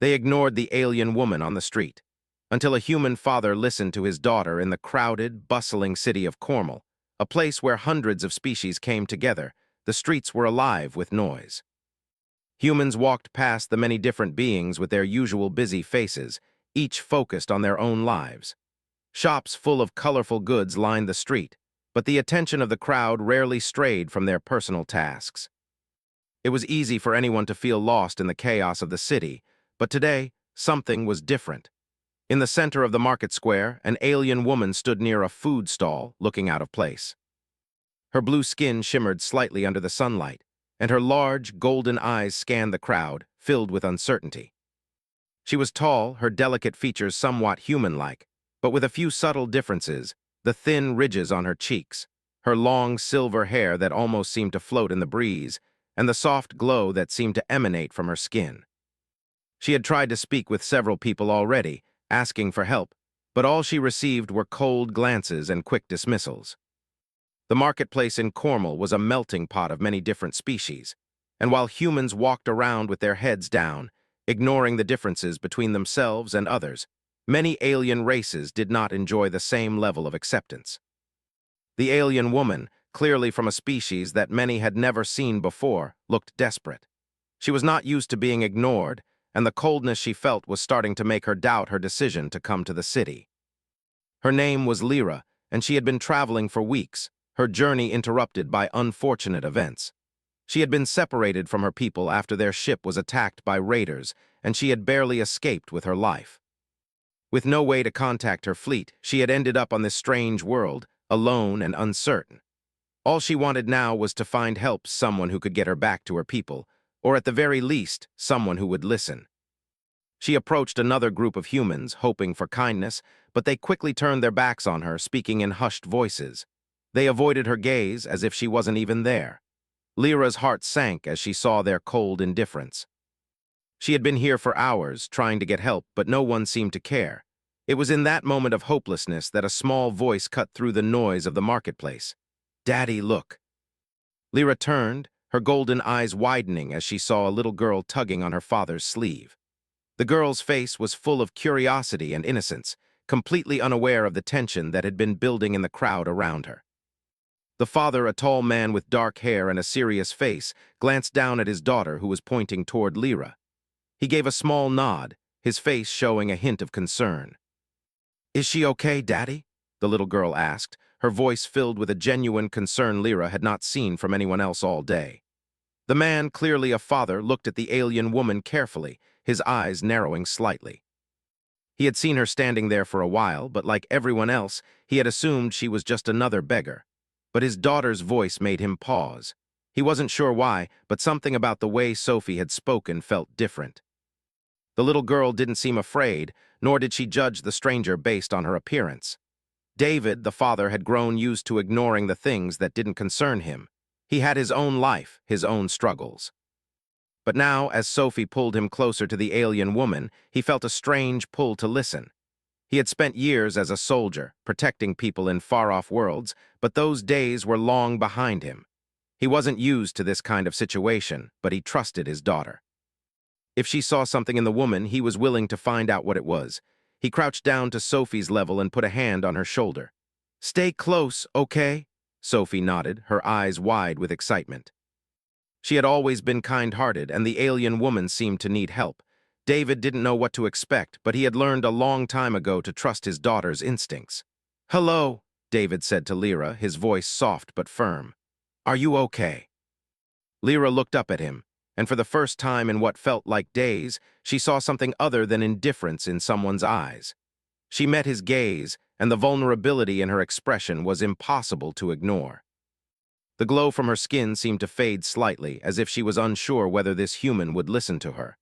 They ignored the alien woman on the street, until a human father listened to his daughter in the crowded, bustling city of Cornwall, a place where hundreds of species came together. The streets were alive with noise. Humans walked past the many different beings with their usual busy faces, each focused on their own lives. Shops full of colorful goods lined the street, but the attention of the crowd rarely strayed from their personal tasks. It was easy for anyone to feel lost in the chaos of the city, but today, something was different. In the center of the market square, an alien woman stood near a food stall, looking out of place. Her blue skin shimmered slightly under the sunlight, and her large, golden eyes scanned the crowd, filled with uncertainty. She was tall, her delicate features somewhat human-like, but with a few subtle differences: the thin ridges on her cheeks, her long silver hair that almost seemed to float in the breeze, and the soft glow that seemed to emanate from her skin. She had tried to speak with several people already, asking for help, but all she received were cold glances and quick dismissals. The marketplace in Cornwall was a melting pot of many different species, and while humans walked around with their heads down, ignoring the differences between themselves and others, many alien races did not enjoy the same level of acceptance. The alien woman, clearly from a species that many had never seen before, looked desperate. She was not used to being ignored, and the coldness she felt was starting to make her doubt her decision to come to the city. Her name was Lyra, and she had been traveling for weeks, her journey interrupted by unfortunate events. She had been separated from her people after their ship was attacked by raiders, and she had barely escaped with her life. With no way to contact her fleet, she had ended up on this strange world, alone and uncertain. All she wanted now was to find help, someone who could get her back to her people, or at the very least, someone who would listen. She approached another group of humans, hoping for kindness, but they quickly turned their backs on her, speaking in hushed voices. They avoided her gaze as if she wasn't even there. Lyra's heart sank as she saw their cold indifference. She had been here for hours, trying to get help, but no one seemed to care. It was in that moment of hopelessness that a small voice cut through the noise of the marketplace. "Daddy, look." Lyra turned, her golden eyes widening as she saw a little girl tugging on her father's sleeve. The girl's face was full of curiosity and innocence, completely unaware of the tension that had been building in the crowd around her. The father, a tall man with dark hair and a serious face, glanced down at his daughter, who was pointing toward Lyra. He gave a small nod, his face showing a hint of concern. "Is she okay, Daddy?" the little girl asked, her voice filled with a genuine concern Lyra had not seen from anyone else all day. The man, clearly a father, looked at the alien woman carefully, his eyes narrowing slightly. He had seen her standing there for a while, but like everyone else, he had assumed she was just another beggar. But his daughter's voice made him pause. He wasn't sure why, but something about the way Sophie had spoken felt different. The little girl didn't seem afraid, nor did she judge the stranger based on her appearance. David, the father, had grown used to ignoring the things that didn't concern him. He had his own life, his own struggles. But now, as Sophie pulled him closer to the alien woman, he felt a strange pull to listen. He had spent years as a soldier, protecting people in far-off worlds, but those days were long behind him. He wasn't used to this kind of situation, but he trusted his daughter. If she saw something in the woman, he was willing to find out what it was. He crouched down to Sophie's level and put a hand on her shoulder. "Stay close, okay?" Sophie nodded, her eyes wide with excitement. She had always been kind-hearted, and the alien woman seemed to need help. David didn't know what to expect, but he had learned a long time ago to trust his daughter's instincts. "Hello," David said to Lyra, his voice soft but firm. "Are you okay?" Lyra looked up at him, and for the first time in what felt like days, she saw something other than indifference in someone's eyes. She met his gaze, and the vulnerability in her expression was impossible to ignore. The glow from her skin seemed to fade slightly, as if she was unsure whether this human would listen to her.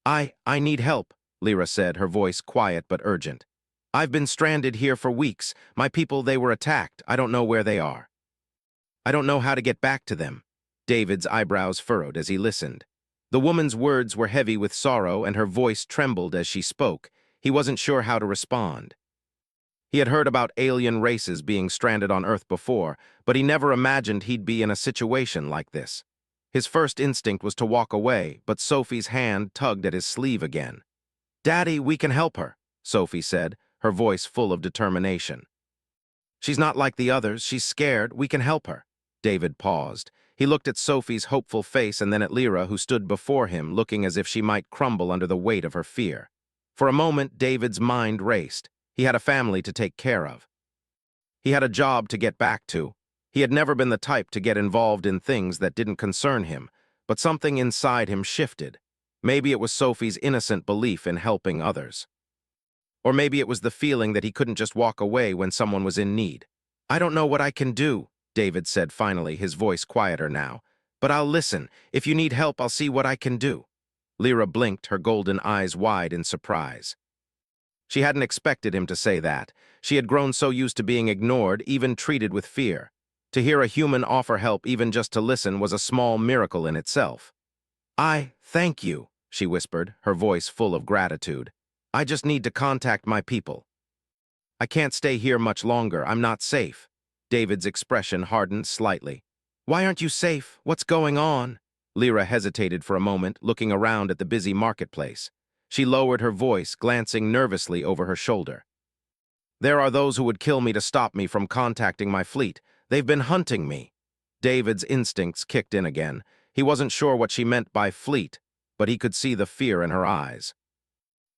I need help," Lyra said, her voice quiet but urgent. "I've been stranded here for weeks. My people, they were attacked. I don't know where they are. I don't know how to get back to them." David's eyebrows furrowed as he listened. The woman's words were heavy with sorrow, and her voice trembled as she spoke. He wasn't sure how to respond. He had heard about alien races being stranded on Earth before, but he never imagined he'd be in a situation like this. His first instinct was to walk away, but Sophie's hand tugged at his sleeve again. Daddy, we can help her, Sophie said, her voice full of determination. She's not like the others. She's scared. We can help her. David paused. He looked at Sophie's hopeful face and then at Lyra, who stood before him, looking as if she might crumble under the weight of her fear. For a moment, David's mind raced. He had a family to take care of. He had a job to get back to. He had never been the type to get involved in things that didn't concern him, but something inside him shifted. Maybe it was Sophie's innocent belief in helping others. Or maybe it was the feeling that he couldn't just walk away when someone was in need. I don't know what I can do, David said finally, his voice quieter now. But I'll listen. If you need help, I'll see what I can do. Lyra blinked, her golden eyes wide in surprise. She hadn't expected him to say that. She had grown so used to being ignored, even treated with fear. To hear a human offer help, even just to listen, was a small miracle in itself. Thank you, she whispered, her voice full of gratitude. I just need to contact my people. I can't stay here much longer. I'm not safe. David's expression hardened slightly. Why aren't you safe? What's going on? Lyra hesitated for a moment, looking around at the busy marketplace. She lowered her voice, glancing nervously over her shoulder. There are those who would kill me to stop me from contacting my fleet. They've been hunting me. David's instincts kicked in again. He wasn't sure what she meant by fleet, but he could see the fear in her eyes.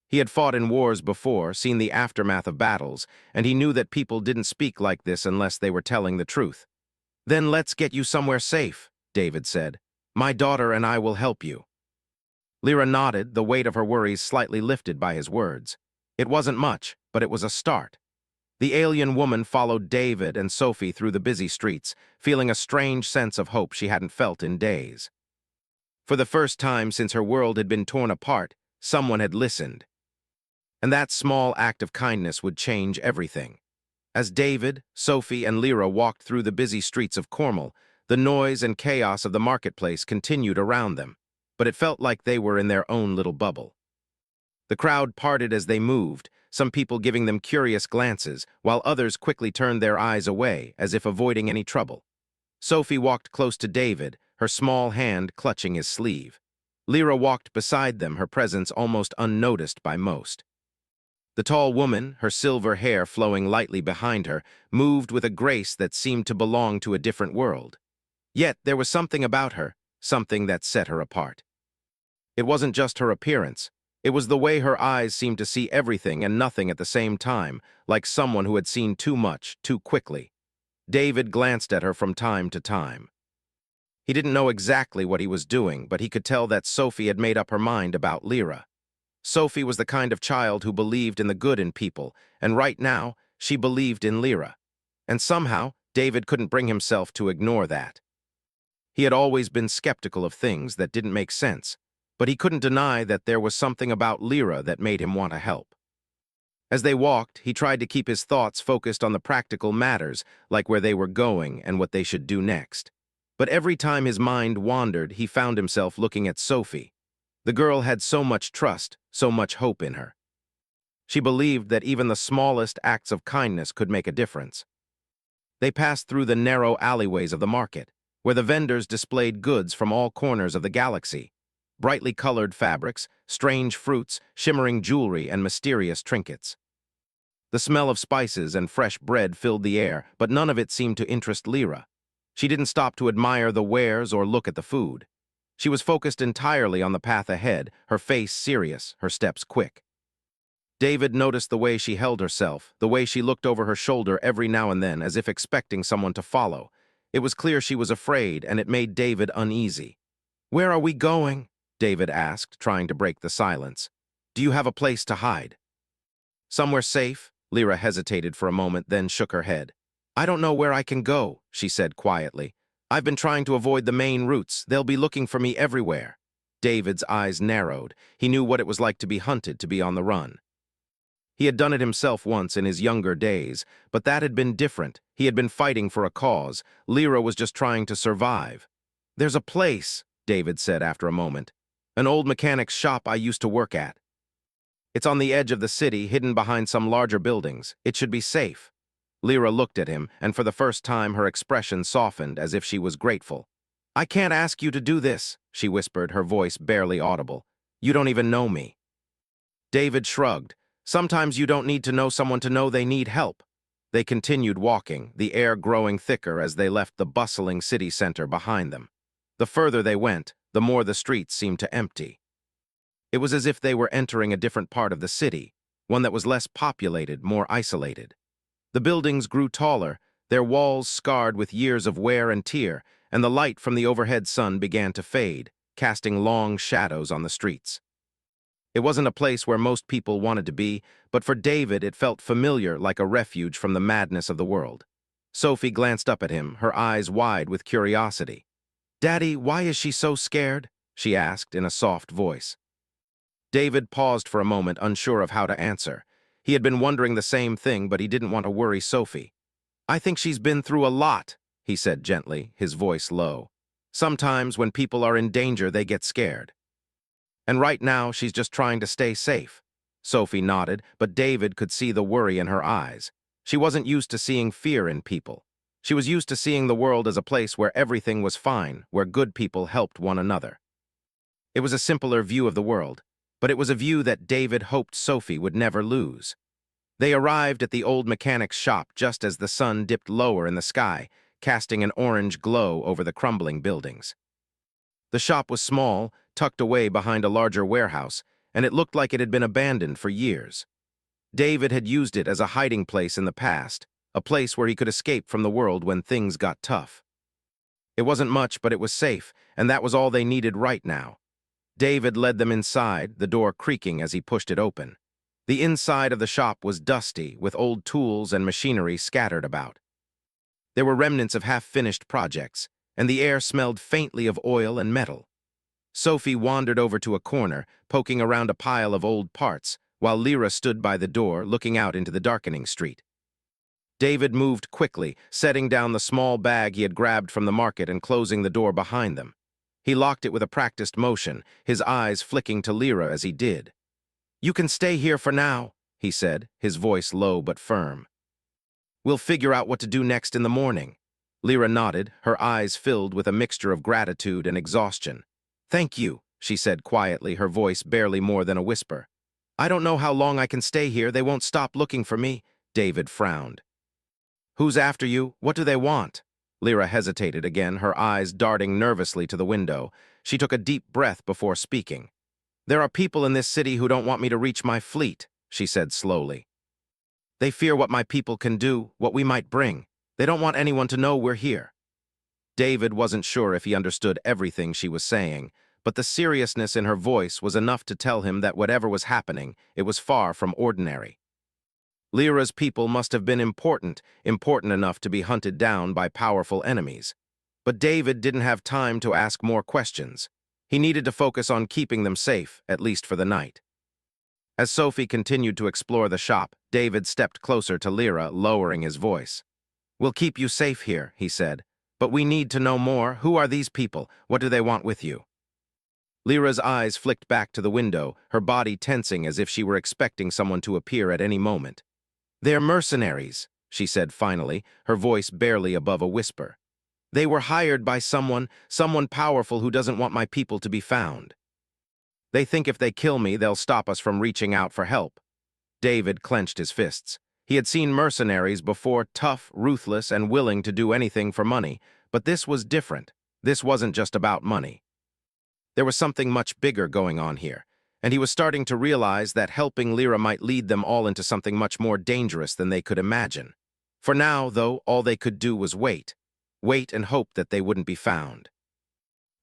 He had fought in wars before, seen the aftermath of battles, and he knew that people didn't speak like this unless they were telling the truth. Then let's get you somewhere safe, David said. My daughter and I will help you. Lyra nodded, the weight of her worries slightly lifted by his words. It wasn't much, but it was a start. The alien woman followed David and Sophie through the busy streets, feeling a strange sense of hope she hadn't felt in days. For the first time since her world had been torn apart, someone had listened. And that small act of kindness would change everything. As David, Sophie, and Lyra walked through the busy streets of Cornwall, the noise and chaos of the marketplace continued around them, but it felt like they were in their own little bubble. The crowd parted as they moved, some people giving them curious glances, while others quickly turned their eyes away, as if avoiding any trouble. Sophie walked close to David, her small hand clutching his sleeve. Lyra walked beside them, her presence almost unnoticed by most. The tall woman, her silver hair flowing lightly behind her, moved with a grace that seemed to belong to a different world. Yet there was something about her, something that set her apart. It wasn't just her appearance. It was the way her eyes seemed to see everything and nothing at the same time, like someone who had seen too much, too quickly. David glanced at her from time to time. He didn't know exactly what he was doing, but he could tell that Sophie had made up her mind about Lyra. Sophie was the kind of child who believed in the good in people, and right now, she believed in Lyra. And somehow, David couldn't bring himself to ignore that. He had always been skeptical of things that didn't make sense, but he couldn't deny that there was something about Lyra that made him want to help. As they walked, he tried to keep his thoughts focused on the practical matters, like where they were going and what they should do next. But every time his mind wandered, he found himself looking at Sophie. The girl had so much trust, so much hope in her. She believed that even the smallest acts of kindness could make a difference. They passed through the narrow alleyways of the market, where the vendors displayed goods from all corners of the galaxy. Brightly colored fabrics, strange fruits, shimmering jewelry, and mysterious trinkets. The smell of spices and fresh bread filled the air, but none of it seemed to interest Lyra. She didn't stop to admire the wares or look at the food. She was focused entirely on the path ahead, her face serious, her steps quick. David noticed the way she held herself, the way she looked over her shoulder every now and then as if expecting someone to follow. It was clear she was afraid, and it made David uneasy. "Where are we going?" David asked, trying to break the silence. "Do you have a place to hide?" "Somewhere safe?" Lyra hesitated for a moment, then shook her head. "I don't know where I can go," she said quietly. "I've been trying to avoid the main routes. They'll be looking for me everywhere." David's eyes narrowed. He knew what it was like to be hunted, to be on the run. He had done it himself once in his younger days, but that had been different. He had been fighting for a cause. Lyra was just trying to survive. "There's a place," David said after a moment. "An old mechanic's shop I used to work at. It's on the edge of the city, hidden behind some larger buildings. It should be safe." Lyra looked at him, and for the first time her expression softened as if she was grateful. "I can't ask you to do this," she whispered, her voice barely audible. "You don't even know me." David shrugged. Sometimes you don't need to know someone to know they need help. They continued walking, the air growing thicker as they left the bustling city center behind them. The further they went, the more the streets seemed to empty. It was as if they were entering a different part of the city, one that was less populated, more isolated. The buildings grew taller, their walls scarred with years of wear and tear, and the light from the overhead sun began to fade, casting long shadows on the streets. It wasn't a place where most people wanted to be, but for David it felt familiar, like a refuge from the madness of the world. Sophie glanced up at him, her eyes wide with curiosity. "Daddy, why is she so scared?" she asked in a soft voice. David paused for a moment, unsure of how to answer. He had been wondering the same thing, but he didn't want to worry Sophie. "I think she's been through a lot," he said gently, his voice low. "Sometimes when people are in danger, they get scared. And right now, she's just trying to stay safe." Sophie nodded, but David could see the worry in her eyes. She wasn't used to seeing fear in people. She was used to seeing the world as a place where everything was fine, where good people helped one another. It was a simpler view of the world, but it was a view that David hoped Sophie would never lose. They arrived at the old mechanic's shop just as the sun dipped lower in the sky, casting an orange glow over the crumbling buildings. The shop was small, tucked away behind a larger warehouse, and it looked like it had been abandoned for years. David had used it as a hiding place in the past, a place where he could escape from the world when things got tough. It wasn't much, but it was safe, and that was all they needed right now. David led them inside, the door creaking as he pushed it open. The inside of the shop was dusty, with old tools and machinery scattered about. There were remnants of half-finished projects, and the air smelled faintly of oil and metal. Sophie wandered over to a corner, poking around a pile of old parts, while Lyra stood by the door, looking out into the darkening street. David moved quickly, setting down the small bag he had grabbed from the market and closing the door behind them. He locked it with a practiced motion, his eyes flicking to Lyra as he did. "You can stay here for now," he said, his voice low but firm. "We'll figure out what to do next in the morning." Lyra nodded, her eyes filled with a mixture of gratitude and exhaustion. "Thank you," she said quietly, her voice barely more than a whisper. "I don't know how long I can stay here. They won't stop looking for me." David frowned. "Who's after you? What do they want?" Lyra hesitated again, her eyes darting nervously to the window. She took a deep breath before speaking. "There are people in this city who don't want me to reach my fleet," she said slowly. "They fear what my people can do, what we might bring. They don't want anyone to know we're here." David wasn't sure if he understood everything she was saying, but the seriousness in her voice was enough to tell him that whatever was happening, it was far from ordinary. Lyra's people must have been important enough to be hunted down by powerful enemies. But David didn't have time to ask more questions. He needed to focus on keeping them safe, at least for the night. As Sophie continued to explore the shop, David stepped closer to Lyra, lowering his voice. "We'll keep you safe here," he said. "But we need to know more. Who are these people? What do they want with you?" Lyra's eyes flicked back to the window, her body tensing as if she were expecting someone to appear at any moment. "They're mercenaries," she said finally, her voice barely above a whisper. "They were hired by someone powerful who doesn't want my people to be found. They think if they kill me, they'll stop us from reaching out for help." David clenched his fists. He had seen mercenaries before, tough, ruthless, and willing to do anything for money, but this was different. This wasn't just about money. There was something much bigger going on here, and he was starting to realize that helping Lyra might lead them all into something much more dangerous than they could imagine. For now, though, all they could do was wait. Wait and hope that they wouldn't be found.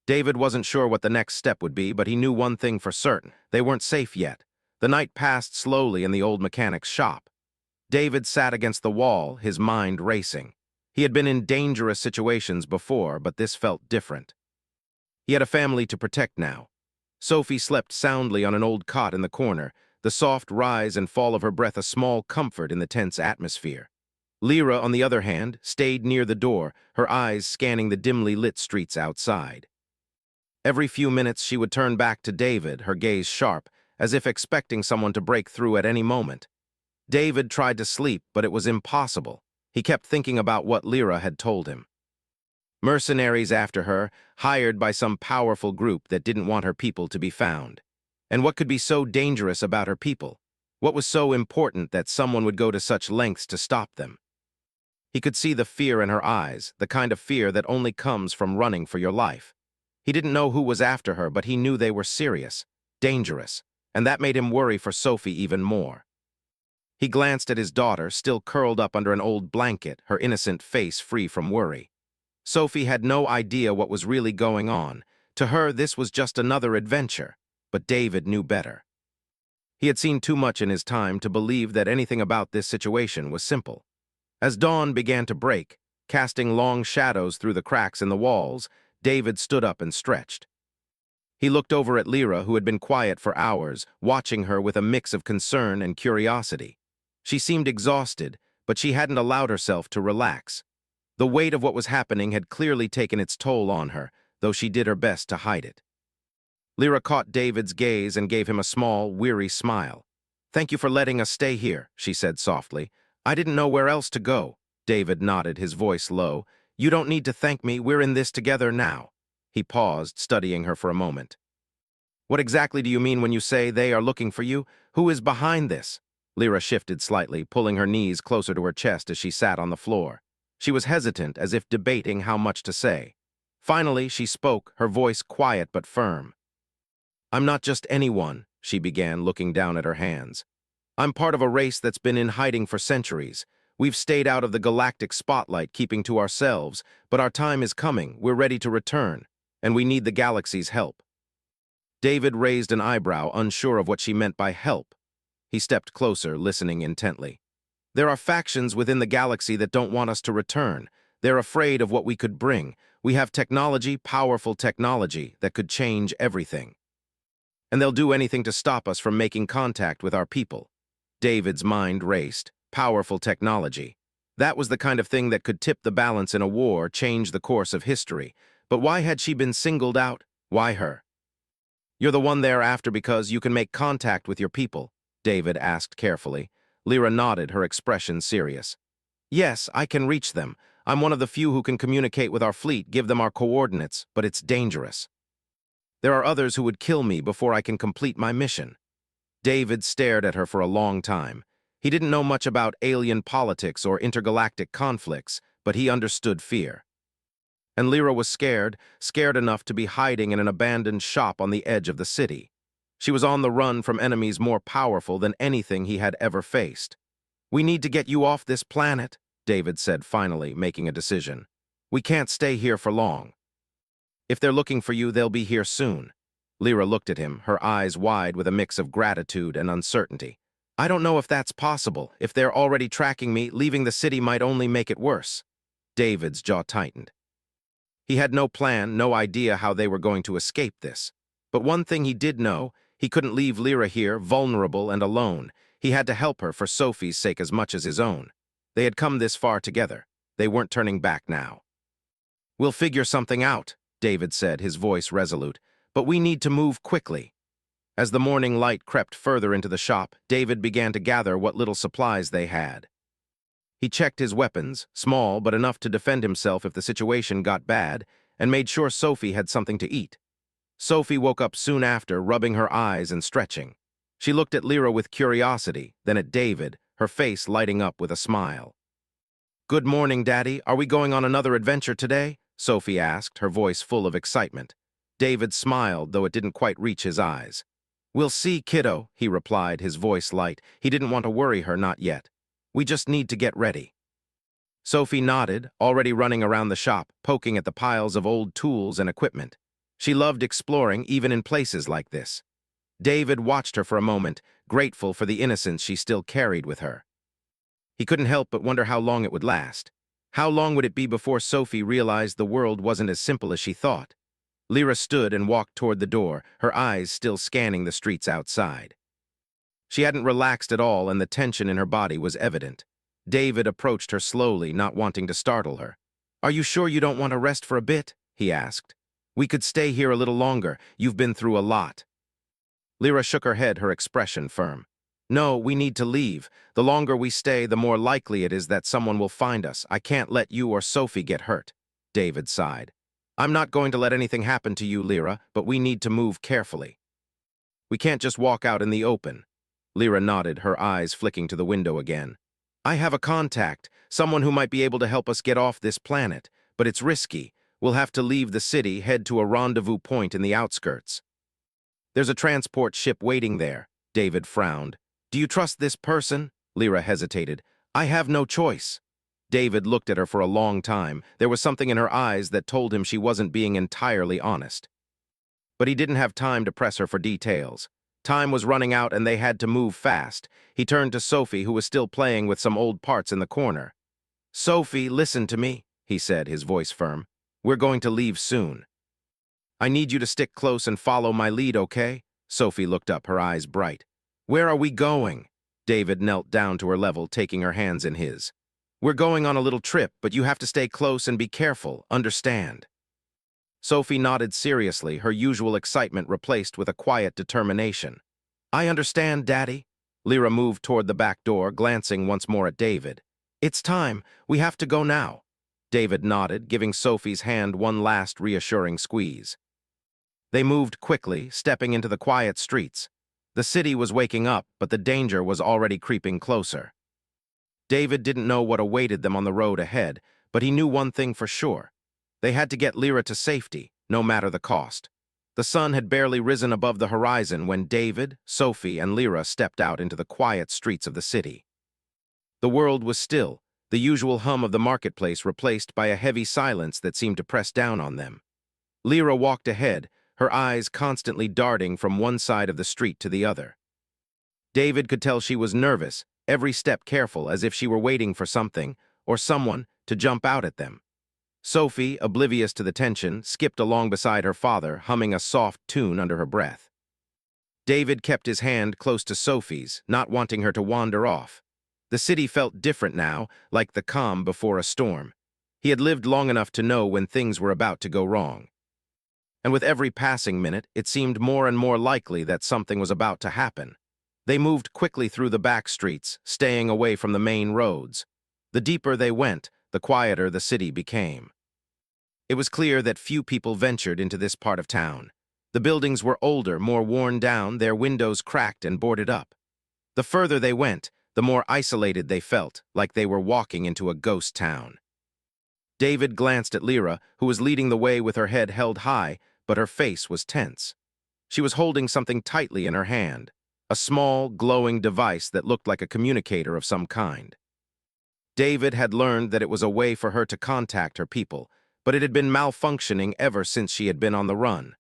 David wasn't sure what the next step would be, but he knew one thing for certain. They weren't safe yet. The night passed slowly in the old mechanic's shop. David sat against the wall, his mind racing. He had been in dangerous situations before, but this felt different. He had a family to protect now. Sophie slept soundly on an old cot in the corner, the soft rise and fall of her breath a small comfort in the tense atmosphere. Lyra, on the other hand, stayed near the door, her eyes scanning the dimly lit streets outside. Every few minutes she would turn back to David, her gaze sharp, as if expecting someone to break through at any moment. David tried to sleep, but it was impossible. He kept thinking about what Lyra had told him. Mercenaries after her, hired by some powerful group that didn't want her people to be found. And what could be so dangerous about her people? What was so important that someone would go to such lengths to stop them? He could see the fear in her eyes, the kind of fear that only comes from running for your life. He didn't know who was after her, but he knew they were serious, dangerous, and that made him worry for Sophie even more. He glanced at his daughter, still curled up under an old blanket, her innocent face free from worry. Sophie had no idea what was really going on. To her, this was just another adventure, but David knew better. He had seen too much in his time to believe that anything about this situation was simple. As dawn began to break, casting long shadows through the cracks in the walls, David stood up and stretched. He looked over at Lyra, who had been quiet for hours, watching her with a mix of concern and curiosity. She seemed exhausted, but she hadn't allowed herself to relax. The weight of what was happening had clearly taken its toll on her, though she did her best to hide it. Lyra caught David's gaze and gave him a small, weary smile. "Thank you for letting us stay here," she said softly. "I didn't know where else to go." David nodded, his voice low. "You don't need to thank me, we're in this together now." He paused, studying her for a moment. "What exactly do you mean when you say they are looking for you? Who is behind this?" Lyra shifted slightly, pulling her knees closer to her chest as she sat on the floor. She was hesitant, as if debating how much to say. Finally, she spoke, her voice quiet but firm. "I'm not just anyone," she began, looking down at her hands. "I'm part of a race that's been in hiding for centuries. We've stayed out of the galactic spotlight, keeping to ourselves, but our time is coming, we're ready to return, and we need the galaxy's help." David raised an eyebrow, unsure of what she meant by help. He stepped closer, listening intently. "There are factions within the galaxy that don't want us to return. They're afraid of what we could bring. We have technology, powerful technology, that could change everything. And they'll do anything to stop us from making contact with our people." David's mind raced. Powerful technology. That was the kind of thing that could tip the balance in a war, change the course of history. But why had she been singled out? Why her? "You're the one they're after because you can make contact with your people?" David asked carefully. Lyra nodded, her expression serious. "Yes, I can reach them. I'm one of the few who can communicate with our fleet, give them our coordinates, but it's dangerous. There are others who would kill me before I can complete my mission." David stared at her for a long time. He didn't know much about alien politics or intergalactic conflicts, but he understood fear. And Lyra was scared enough to be hiding in an abandoned shop on the edge of the city. She was on the run from enemies more powerful than anything he had ever faced. "We need to get you off this planet," David said finally, making a decision. "We can't stay here for long. If they're looking for you, they'll be here soon." Lyra looked at him, her eyes wide with a mix of gratitude and uncertainty. "I don't know if that's possible. If they're already tracking me, leaving the city might only make it worse." David's jaw tightened. He had no plan, no idea how they were going to escape this. But one thing he did know, he couldn't leave Lyra here, vulnerable and alone. He had to help her for Sophie's sake as much as his own. They had come this far together. They weren't turning back now. "We'll figure something out," David said, his voice resolute. "But we need to move quickly." As the morning light crept further into the shop, David began to gather what little supplies they had. He checked his weapons, small but enough to defend himself if the situation got bad, and made sure Sophie had something to eat. Sophie woke up soon after, rubbing her eyes and stretching. She looked at Lyra with curiosity, then at David, her face lighting up with a smile. "Good morning, Daddy. Are we going on another adventure today?" Sophie asked, her voice full of excitement. David smiled, though it didn't quite reach his eyes. "We'll see, kiddo," he replied, his voice light. He didn't want to worry her, not yet. "We just need to get ready." Sophie nodded, already running around the shop, poking at the piles of old tools and equipment. She loved exploring, even in places like this. David watched her for a moment, grateful for the innocence she still carried with her. He couldn't help but wonder how long it would last. How long would it be before Sophie realized the world wasn't as simple as she thought? Lyra stood and walked toward the door, her eyes still scanning the streets outside. She hadn't relaxed at all, and the tension in her body was evident. David approached her slowly, not wanting to startle her. "Are you sure you don't want to rest for a bit?" he asked. "We could stay here a little longer. You've been through a lot." Lyra shook her head, her expression firm. "No, we need to leave. The longer we stay, the more likely it is that someone will find us. I can't let you or Sophie get hurt." David sighed. "I'm not going to let anything happen to you, Lyra, but we need to move carefully." We can't just walk out in the open. Lyra nodded, her eyes flicking to the window again. I have a contact, someone who might be able to help us get off this planet, but it's risky. We'll have to leave the city, head to a rendezvous point in the outskirts. There's a transport ship waiting there. David frowned. Do you trust this person? Lyra hesitated. I have no choice. David looked at her for a long time. There was something in her eyes that told him she wasn't being entirely honest. But he didn't have time to press her for details. Time was running out and they had to move fast. He turned to Sophie, who was still playing with some old parts in the corner. Sophie, listen to me, he said, his voice firm. We're going to leave soon. I need you to stick close and follow my lead, okay? Sophie looked up, her eyes bright. Where are we going? David knelt down to her level, taking her hands in his. We're going on a little trip, but you have to stay close and be careful, understand? Sophie nodded seriously, her usual excitement replaced with a quiet determination. I understand, Daddy. Lyra moved toward the back door, glancing once more at David. It's time. We have to go now. David nodded, giving Sophie's hand one last reassuring squeeze. They moved quickly, stepping into the quiet streets. The city was waking up, but the danger was already creeping closer. David didn't know what awaited them on the road ahead, but he knew one thing for sure. They had to get Lyra to safety, no matter the cost. The sun had barely risen above the horizon when David, Sophie, and Lyra stepped out into the quiet streets of the city. The world was still, the usual hum of the marketplace replaced by a heavy silence that seemed to press down on them. Lyra walked ahead, her eyes constantly darting from one side of the street to the other. David could tell she was nervous, every step careful, as if she were waiting for something, or someone, to jump out at them. Sophie, oblivious to the tension, skipped along beside her father, humming a soft tune under her breath. David kept his hand close to Sophie's, not wanting her to wander off. The city felt different now, like the calm before a storm. He had lived long enough to know when things were about to go wrong. And with every passing minute, it seemed more and more likely that something was about to happen. They moved quickly through the back streets, staying away from the main roads. The deeper they went, the quieter the city became. It was clear that few people ventured into this part of town. The buildings were older, more worn down, their windows cracked and boarded up. The further they went, the more isolated they felt, like they were walking into a ghost town. David glanced at Lyra, who was leading the way with her head held high, but her face was tense. She was holding something tightly in her hand, a small, glowing device that looked like a communicator of some kind. David had learned that it was a way for her to contact her people, but it had been malfunctioning ever since she had been on the run.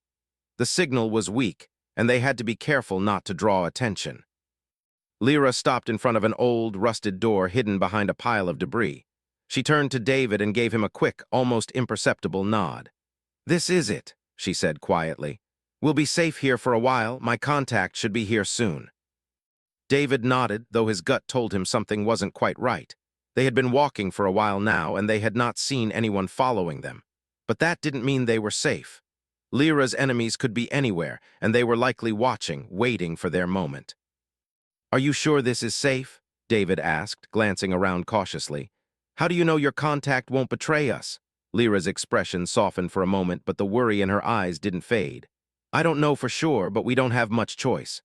The signal was weak, and they had to be careful not to draw attention. Lyra stopped in front of an old, rusted door hidden behind a pile of debris. She turned to David and gave him a quick, almost imperceptible nod. This is it, she said quietly. We'll be safe here for a while. My contact should be here soon. David nodded, though his gut told him something wasn't quite right. They had been walking for a while now, and they had not seen anyone following them. But that didn't mean they were safe. Lyra's enemies could be anywhere, and they were likely watching, waiting for their moment. Are you sure this is safe? David asked, glancing around cautiously. How do you know your contact won't betray us? Lyra's expression softened for a moment, but the worry in her eyes didn't fade. I don't know for sure, but we don't have much choice.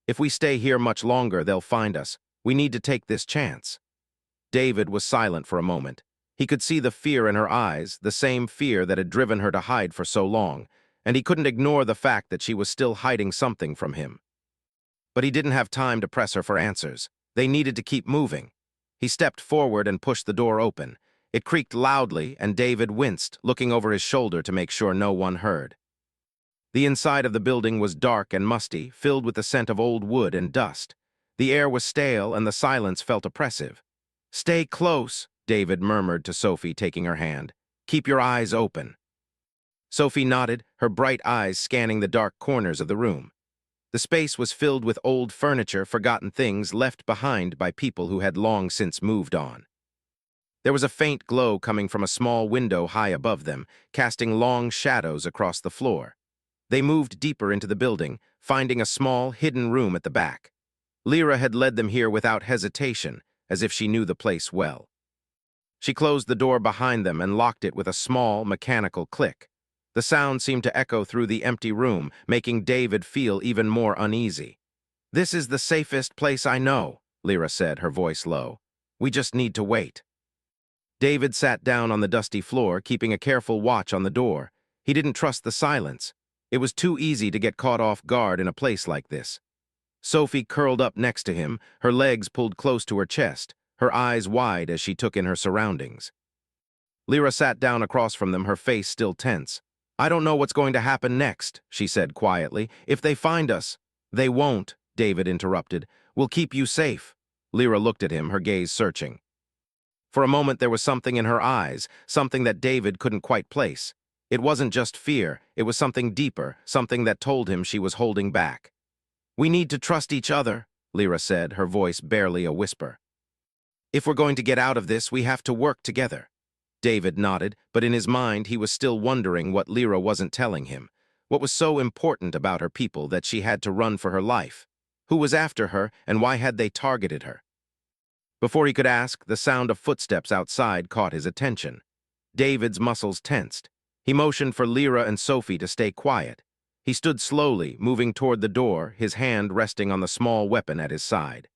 If we stay here much longer, they'll find us. We need to take this chance. David was silent for a moment. He could see the fear in her eyes, the same fear that had driven her to hide for so long, and he couldn't ignore the fact that she was still hiding something from him. But he didn't have time to press her for answers. They needed to keep moving. He stepped forward and pushed the door open. It creaked loudly, and David winced, looking over his shoulder to make sure no one heard. The inside of the building was dark and musty, filled with the scent of old wood and dust. The air was stale, and the silence felt oppressive. Stay close, David murmured to Sophie, taking her hand. Keep your eyes open. Sophie nodded, her bright eyes scanning the dark corners of the room. The space was filled with old furniture, forgotten things left behind by people who had long since moved on. There was a faint glow coming from a small window high above them, casting long shadows across the floor. They moved deeper into the building, finding a small, hidden room at the back. Lyra had led them here without hesitation, as if she knew the place well. She closed the door behind them and locked it with a small, mechanical click. The sound seemed to echo through the empty room, making David feel even more uneasy. "This is the safest place I know," Lyra said, her voice low. "We just need to wait." David sat down on the dusty floor, keeping a careful watch on the door. He didn't trust the silence. It was too easy to get caught off guard in a place like this. Sophie curled up next to him, her legs pulled close to her chest, her eyes wide as she took in her surroundings. Lyra sat down across from them, her face still tense. "I don't know what's going to happen next," she said quietly. "If they find us—" "They won't," David interrupted. "We'll keep you safe." Lyra looked at him, her gaze searching. For a moment there was something in her eyes, something that David couldn't quite place. It wasn't just fear, it was something deeper, something that told him she was holding back. "We need to trust each other," Lyra said, her voice barely a whisper. "If we're going to get out of this, we have to work together." David nodded, but in his mind he was still wondering what Lyra wasn't telling him. What was so important about her people that she had to run for her life? Who was after her, and why had they targeted her? Before he could ask, the sound of footsteps outside caught his attention. David's muscles tensed. He motioned for Lyra and Sophie to stay quiet. He stood slowly, moving toward the door, his hand resting on the small weapon at his side.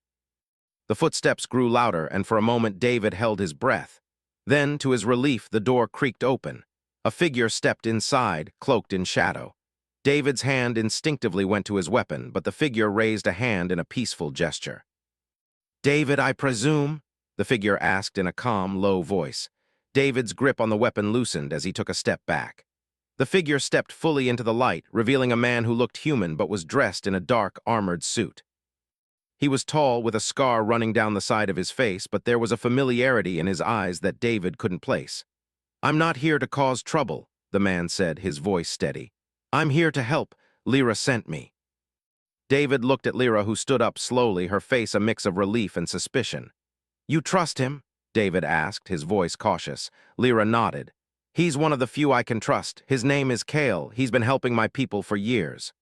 The footsteps grew louder, and for a moment David held his breath. Then, to his relief, the door creaked open. A figure stepped inside, cloaked in shadow. David's hand instinctively went to his weapon, but the figure raised a hand in a peaceful gesture. "David, I presume?" the figure asked in a calm, low voice. David's grip on the weapon loosened as he took a step back. The figure stepped fully into the light, revealing a man who looked human but was dressed in a dark, armored suit. He was tall, with a scar running down the side of his face, but there was a familiarity in his eyes that David couldn't place. "I'm not here to cause trouble," the man said, his voice steady. "I'm here to help. Lyra sent me." David looked at Lyra, who stood up slowly, her face a mix of relief and suspicion. "You trust him?" David asked, his voice cautious. Lyra nodded. "He's one of the few I can trust. His name is Kale. He's been helping my people for years."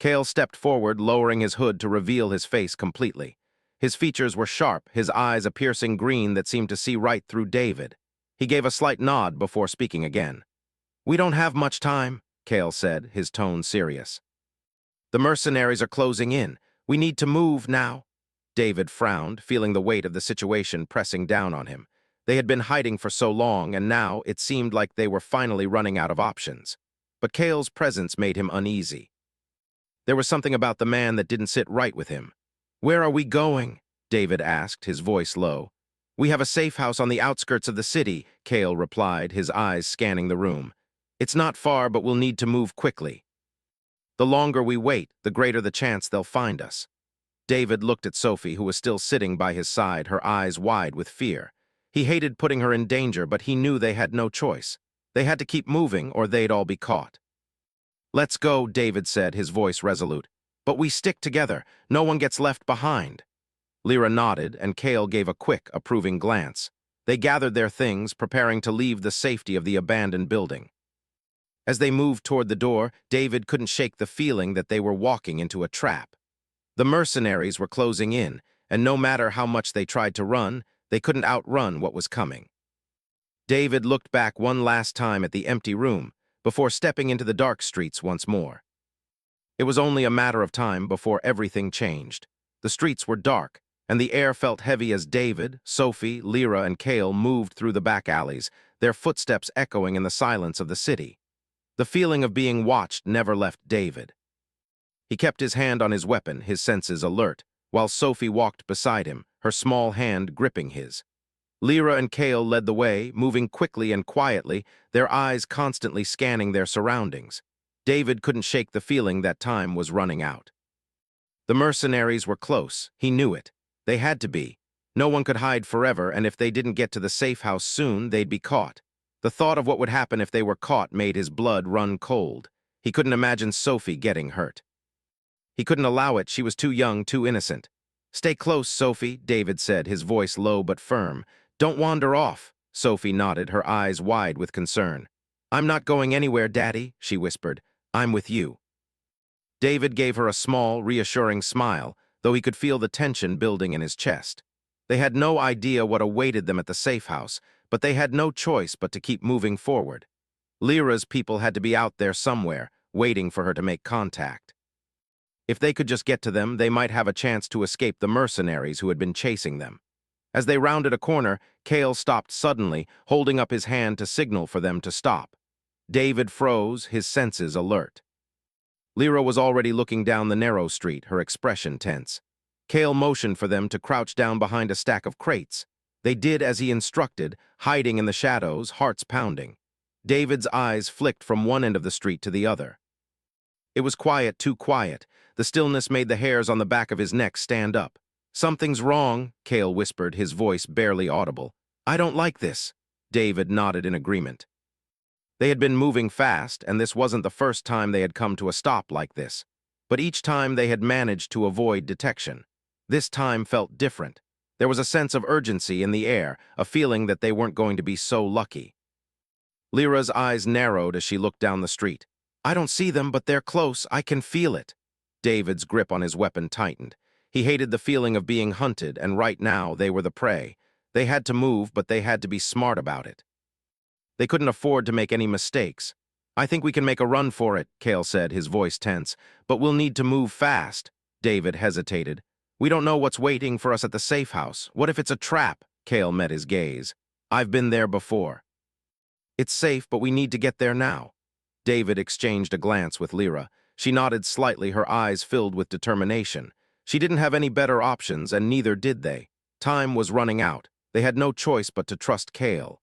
Kale stepped forward, lowering his hood to reveal his face completely. His features were sharp, his eyes a piercing green that seemed to see right through David. He gave a slight nod before speaking again. "We don't have much time," Kale said, his tone serious. "The mercenaries are closing in. We need to move now." David frowned, feeling the weight of the situation pressing down on him. They had been hiding for so long, and now it seemed like they were finally running out of options. But Kale's presence made him uneasy. There was something about the man that didn't sit right with him. "Where are we going?" David asked, his voice low. "We have a safe house on the outskirts of the city," Kale replied, his eyes scanning the room. "It's not far, but we'll need to move quickly. The longer we wait, the greater the chance they'll find us." David looked at Sophie, who was still sitting by his side, her eyes wide with fear. He hated putting her in danger, but he knew they had no choice. They had to keep moving, or they'd all be caught. "Let's go," David said, his voice resolute. "But we stick together. No one gets left behind." Lyra nodded, and Kale gave a quick, approving glance. They gathered their things, preparing to leave the safety of the abandoned building. As they moved toward the door, David couldn't shake the feeling that they were walking into a trap. The mercenaries were closing in, and no matter how much they tried to run, they couldn't outrun what was coming. David looked back one last time at the empty room, before stepping into the dark streets once more. It was only a matter of time before everything changed. The streets were dark, and the air felt heavy as David, Sophie, Lyra, and Kale moved through the back alleys, their footsteps echoing in the silence of the city. The feeling of being watched never left David. He kept his hand on his weapon, his senses alert, while Sophie walked beside him, her small hand gripping his. Lyra and Kale led the way, moving quickly and quietly, their eyes constantly scanning their surroundings. David couldn't shake the feeling that time was running out. The mercenaries were close. He knew it. They had to be. No one could hide forever, and if they didn't get to the safe house soon, they'd be caught. The thought of what would happen if they were caught made his blood run cold. He couldn't imagine Sophie getting hurt. He couldn't allow it. She was too young, too innocent. "Stay close, Sophie," David said, his voice low but firm. "Don't wander off." Sophie nodded, her eyes wide with concern. "I'm not going anywhere, Daddy," she whispered. "I'm with you." David gave her a small, reassuring smile, though he could feel the tension building in his chest. They had no idea what awaited them at the safe house, but they had no choice but to keep moving forward. Lyra's people had to be out there somewhere, waiting for her to make contact. If they could just get to them, they might have a chance to escape the mercenaries who had been chasing them. As they rounded a corner, Cale stopped suddenly, holding up his hand to signal for them to stop. David froze, his senses alert. Lyra was already looking down the narrow street, her expression tense. Cale motioned for them to crouch down behind a stack of crates. They did as he instructed, hiding in the shadows, hearts pounding. David's eyes flicked from one end of the street to the other. It was quiet, too quiet. The stillness made the hairs on the back of his neck stand up. "Something's wrong," Cale whispered, his voice barely audible. "I don't like this." David nodded in agreement. They had been moving fast, and this wasn't the first time they had come to a stop like this. But each time they had managed to avoid detection. This time felt different. There was a sense of urgency in the air, a feeling that they weren't going to be so lucky. Lyra's eyes narrowed as she looked down the street. "I don't see them, but they're close. I can feel it." David's grip on his weapon tightened. He hated the feeling of being hunted, and right now they were the prey. They had to move, but they had to be smart about it. They couldn't afford to make any mistakes. "I think we can make a run for it," Cale said, his voice tense. "But we'll need to move fast." David hesitated. "We don't know what's waiting for us at the safe house. What if it's a trap?" Cale met his gaze. "I've been there before." "It's safe, but we need to get there now." David exchanged a glance with Lyra. She nodded slightly, her eyes filled with determination. She didn't have any better options, and neither did they. Time was running out. They had no choice but to trust Cale.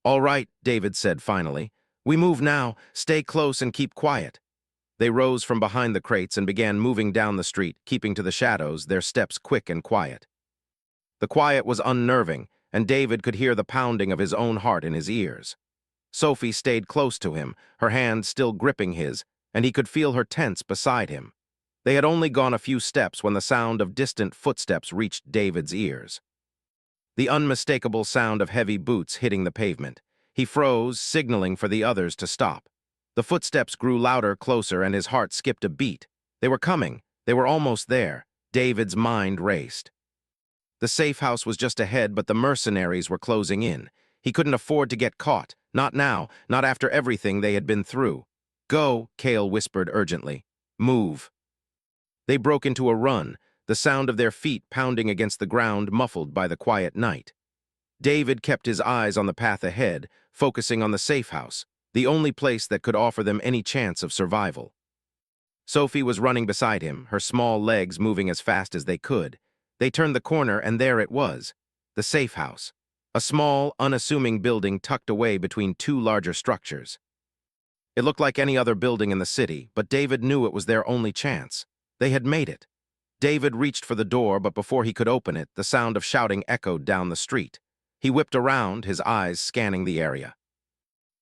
"All right," David said finally. "We move now. Stay close and keep quiet." They rose from behind the crates and began moving down the street, keeping to the shadows, their steps quick and quiet. The quiet was unnerving, and David could hear the pounding of his own heart in his ears. Sophie stayed close to him, her hand still gripping his, and he could feel her tense beside him. They had only gone a few steps when the sound of distant footsteps reached David's ears. The unmistakable sound of heavy boots hitting the pavement. He froze, signaling for the others to stop. The footsteps grew louder, closer, and his heart skipped a beat. They were coming. They were almost there. David's mind raced. The safe house was just ahead, but the mercenaries were closing in. He couldn't afford to get caught. Not now, not after everything they had been through. "Go," Cale whispered urgently. "Move." They broke into a run, the sound of their feet pounding against the ground muffled by the quiet night. David kept his eyes on the path ahead, focusing on the safe house, the only place that could offer them any chance of survival. Sophie was running beside him, her small legs moving as fast as they could. They turned the corner, and there it was, the safe house, a small, unassuming building tucked away between two larger structures. It looked like any other building in the city, but David knew it was their only chance. They had made it. David reached for the door, but before he could open it, the sound of shouting echoed down the street. He whipped around, his eyes scanning the area.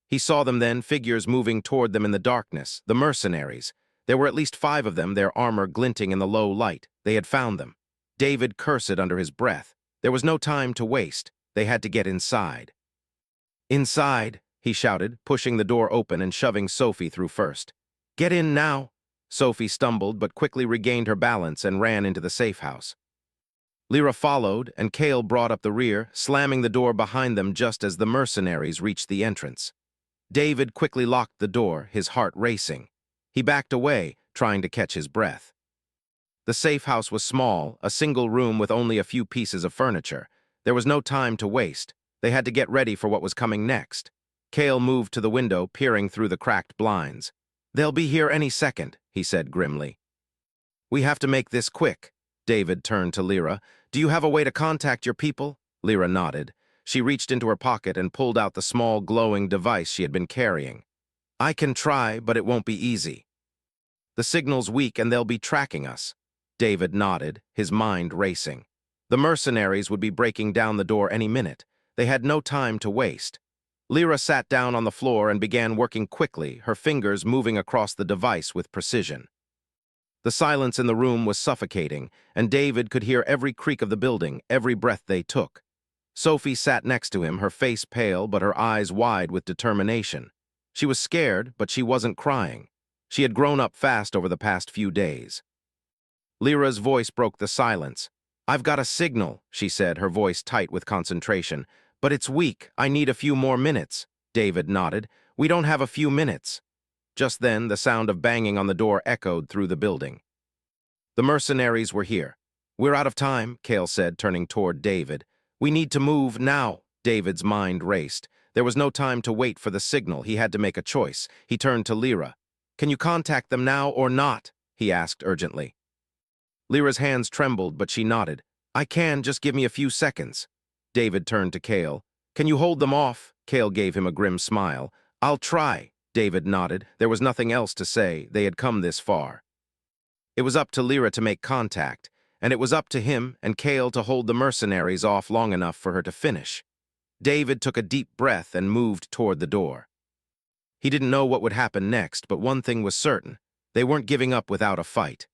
He saw them then, figures moving toward them in the darkness, the mercenaries. There were at least 5 of them, their armor glinting in the low light. They had found them. David cursed under his breath. There was no time to waste. They had to get inside. "Inside," he shouted, pushing the door open and shoving Sophie through first. "Get in now." Sophie stumbled but quickly regained her balance and ran into the safe house. Lyra followed, and Cale brought up the rear, slamming the door behind them just as the mercenaries reached the entrance. David quickly locked the door, his heart racing. He backed away, trying to catch his breath. The safe house was small, a single room with only a few pieces of furniture. There was no time to waste. They had to get ready for what was coming next. Cale moved to the window, peering through the cracked blinds. "They'll be here any second," he said grimly. "We have to make this quick." David turned to Lyra. "Do you have a way to contact your people?" Lyra nodded. She reached into her pocket and pulled out the small glowing device she had been carrying. "I can try, but it won't be easy." "The signal's weak and they'll be tracking us." David nodded, his mind racing. The mercenaries would be breaking down the door any minute. They had no time to waste. Lyra sat down on the floor and began working quickly, her fingers moving across the device with precision. The silence in the room was suffocating, and David could hear every creak of the building, every breath they took. Sophie sat next to him, her face pale but her eyes wide with determination. She was scared, but she wasn't crying. She had grown up fast over the past few days. Lyra's voice broke the silence. "I've got a signal," she said, her voice tight with concentration. "But it's weak. I need a few more minutes." David nodded. We don't have a few minutes. Just then, the sound of banging on the door echoed through the building. The mercenaries were here. We're out of time, Cale said, turning toward David. We need to move now. David's mind raced. There was no time to wait for the signal. He had to make a choice. He turned to Lyra. Can you contact them now or not? He asked urgently. Lyra's hands trembled, but she nodded. I can, just give me a few seconds. David turned to Cale. Can you hold them off? Cale gave him a grim smile. I'll try. David nodded. There was nothing else to say. They had come this far. It was up to Lyra to make contact, and it was up to him and Cale to hold the mercenaries off long enough for her to finish. David took a deep breath and moved toward the door. He didn't know what would happen next, but one thing was certain. They weren't giving up without a fight.